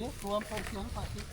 કુવા પર પાછી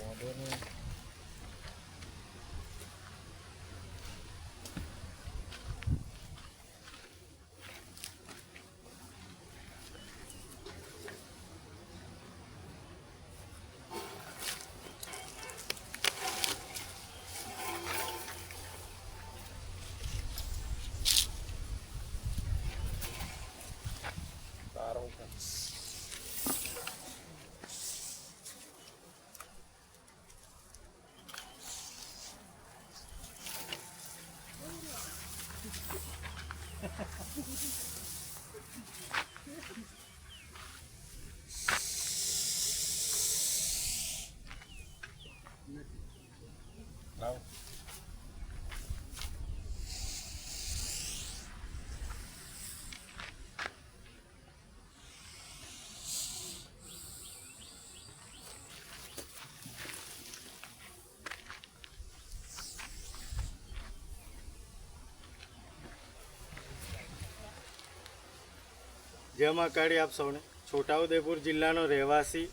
જય મહાકાળી આપ સૌને. છોટાઉદેપુર જિલ્લાનો રહેવાસી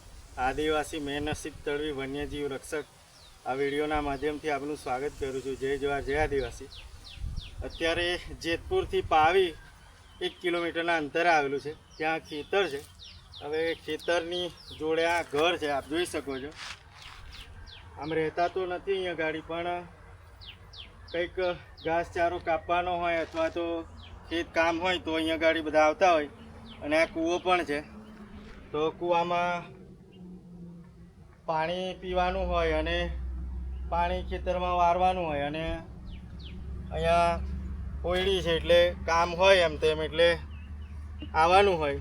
આદિવાસી મેનસીબ તળવી વન્યજીવ રક્ષક આ વિડીયોના માધ્યમથી આપનું સ્વાગત કરું છું. જય જવાહર જય આદિવાસી. અત્યારે જેતપુરથી પાવી 1 કિલોમીટરના અંતરે આવેલું છે. ત્યાં ખેતર છે. હવે ખેતરની જોડે આ ઘર છે, આપ જોઈ શકો છો. આમ રહેતા તો નથી અહીંયા ગાડી, પણ કંઈક ઘાસચારો કાપવાનો હોય અથવા તો ખેત કામ હોય તો અહીંયા ગાડી બધા આવતા હોય. અને આ કૂવો પણ છે, તો કૂવામાં પાણી પીવાનું હોય અને પાણી ખેતરમાં વારવાનું હોય. અને અહીંયા કોયડી છે એટલે કામ હોય એમ તેમ, એટલે આવવાનું હોય.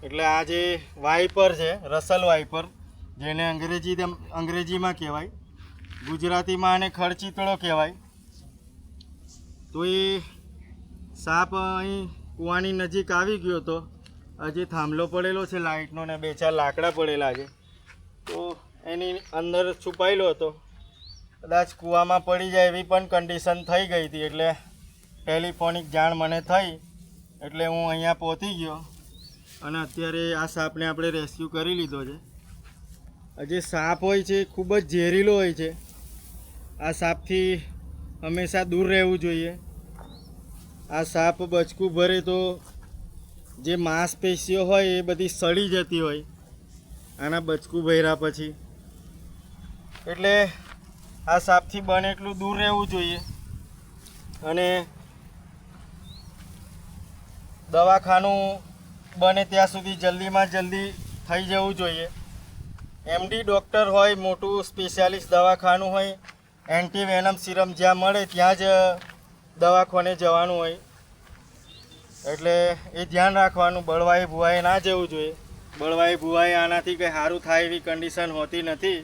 એટલે આ જે વાઇપર છે, રસલ વાઇપર, જેને અંગ્રેજીમાં કહેવાય, ગુજરાતીમાં આને ખડચિતળો કહેવાય. તો એ સાપ અહીં કૂવાની નજીક આવી ગયો હતો. હજી થાંભલો પડેલો છે લાઇટનો ને 2-4 લાકડા પડેલા છે, તો એની અંદર છુપાયેલો હતો. કદાચ કૂવામાં પડી જાય એવી પણ કન્ડિશન થઈ ગઈ હતી. એટલે ટેલિફોનિક જાણ મને થઈ એટલે હું અહીંયા પહોંચી ગયો અને અત્યારે આ સાપને આપણે રેસ્ક્યુ કરી લીધો છે. જે સાપ હોય છે ખૂબ જ ઝેરીલો હોય છે. આ સાપથી હંમેશા દૂર રહેવું જોઈએ. આ સાપ બચકું ભરે તો જે માંસપેશીઓ હોય એ બધી સડી જતી હોય આના બચકું ભર્યા પછી. એટલે આ સાપથી બને એટલું દૂર રહેવું જોઈએ. અને દવાખાનું બને ત્યાં સુધી જલ્દીમાં જલ્દી થઈ જવું જોઈએ. એમડી ડૉક્ટર હોય, મોટું સ્પેશિયાલિસ્ટ દવાખાનું હોય, એન્ટીવેનમ સિરમ જ્યાં મળે ત્યાં જ દવાખાને જવાનું હોય. એટલે એ ધ્યાન રાખવાનું. બળવાએ ભુવાએ ના જવું જોઈએ. બળવાએ ભુવાએ આનાથી કંઈ સારું થાય એવી કન્ડિશન હોતી નથી.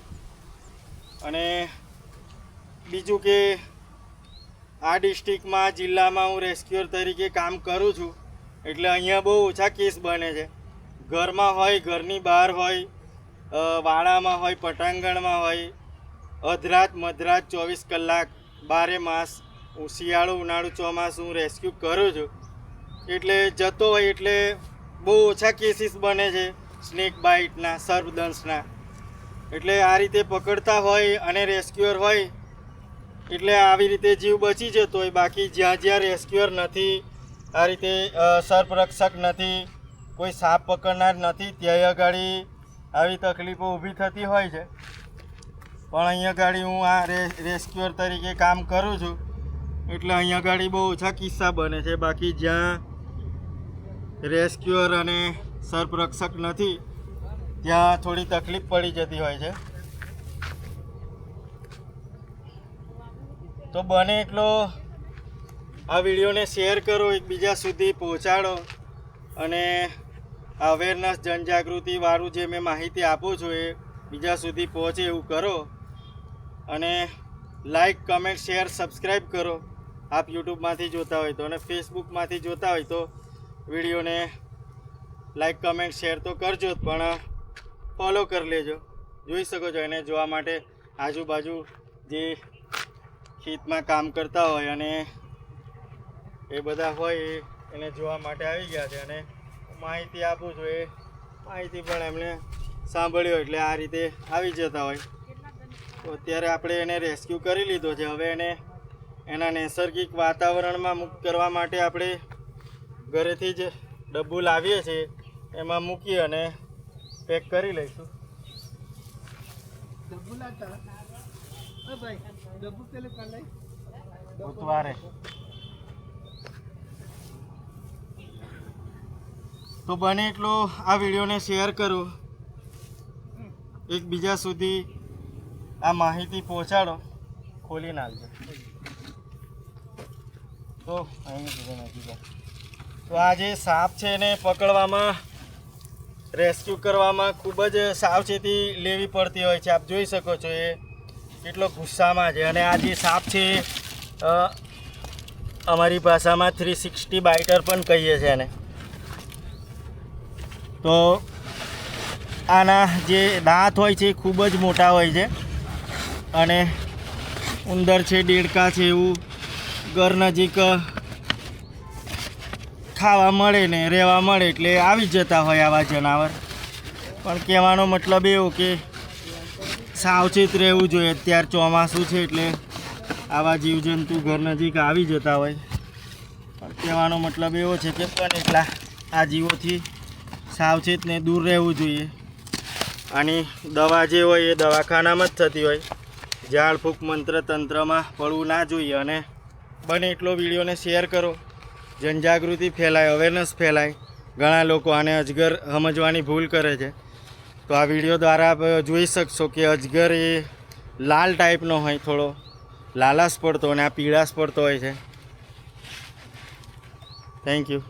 અને બીજું કે આ ડિસ્ટ્રિક્ટમાં, જિલ્લામાં હું રેસ્ક્યુઅર તરીકે કામ કરું છું. એટલે અહીંયા બહુ ઓછા કેસ બને છે. ઘરમાં હોય, ઘરની બહાર હોય, વાડામાં હોય, પટાંગણમાં હોય, અધરાત મધરાત 24 કલાક 12 માસ, હું શિયાળો ઉનાળુ ચોમાસું હું રેસ્ક્યુ કરું છું. એટલે જતો હોય એટલે બહુ ઓછા કેસીસ બને છે સ્નેક બાઇટના, સર્પદંશના. એટલે આ રીતે પકડતા હોય અને રેસ્ક્યુઅર હોય એટલે આવી રીતે જીવ બચી જતો હોય. બાકી જ્યાં જ્યાં રેસ્ક્યુઅર નથી, આ રીતે સર્પરક્ષક નથી, કોઈ સાપ પકડનાર નથી, ત્યાં આગળ આવી તકલીફો ઊભી થતી હોય છે. પણ અહીંયા આગળ હું આ રેસ્ક્યુઅર તરીકે કામ કરું છું એટલે અહીંયા આગળ બહુ ઓછા કિસ્સા બને છે. બાકી જ્યાં રેસ્ક્યુઅર અને સર્પરક્ષક નથી ત્યાં થોડી તકલીફ પડી જતી હોય છે. તો બને એટલો આ વિડીયોને શેર કરો, એકબીજા સુધી પહોંચાડો. અને અવેરનેસ, જનજાગૃતિવાળું જે મેં માહિતી આપું છું એ બીજા સુધી પહોંચે એવું કરો. અને લાઈક, કમેન્ટ, શેર, સબસ્ક્રાઈબ કરો આપ યુટ્યુબમાંથી જોતા હોય તો. અને ફેસબુકમાંથી જોતા હોય તો વિડીયોને લાઈક, કમેન્ટ, શેર તો કરજો જ, પણ ફોલો કરી લેજો. જોઈ શકો છો એને જોવા માટે આજુબાજુ જે ખેતમાં કામ કરતા હોય અને એ બધા હોય એને જોવા માટે આવી ગયા છે. અને માહિતી આપું છું, એ માહિતી પણ એમને સાંભળ્યો એટલે આ રીતે આવી જતા હોય. તો અત્યારે આપણે એને રેસ્ક્યુ કરી લીધો છે. હવે એને એના નૈસર્ગિક વાતાવરણમાં મુક્ત કરવા માટે આપણે ઘરેથી જ ડબ્બુ લાવીએ છીએ, એમાં મૂકી અને પેક કરી લઈશું. ઉતવારે તો બને એટલો આ વિડીયોને શેર કરો, એકબીજા સુધી આ માહિતી પહોંચાડો. ખોલી નાખજો. તો આ જે સાપ છે એને પકડવામાં, રેસ્ક્યુ કરવામાં ખૂબ જ સાવચેતી લેવી પડતી હોય છે. આપ જોઈ શકો છો એ કેટલો ગુસ્સામાં છે. અને આ જે સાપ છે અમારી ભાષામાં 360 બાઇટર પણ કહીએ છીએ એને. તો આના જે દાંત હોય છે એ ખૂબ જ મોટા હોય છે અને ઉંદર છે, દેડકા છે, એવું ઘર નજીક ખાવા મળે ને રહેવા મળે એટલે આવી જતા હોય આવા જનાવર. પણ કહેવાનો મતલબ એવો કે સાવચેત રહેવું જોઈએ. અત્યારે ચોમાસું છે એટલે આવા જીવજંતુ ઘર નજીક આવી જતા હોય. પણ કહેવાનો મતલબ એવો છે કે પણ એટલા આ જીવોથી સાવચેત ને દૂર રહેવું જોઈએ. આની દવા જે હોય એ દવાખાનામાં જ થતી હોય. ઝાડ ફૂંક મંત્ર તંત્રમાં પડવું ના જોઈએ. અને બને એટલો વિડીયોને શેર કરો, જનજાગૃતિ ફેલાય, અવેરનેસ ફેલાય. ઘણા લોકો આને અજગર સમજવાની ભૂલ કરે છે. તો આ વિડીયો દ્વારા આપ જોઈ શકશો કે અજગર એ લાલ ટાઈપનો હોય, થોડો લાલાશ પડતો, અને આ પીળાશ પડતો હોય છે. Thank you.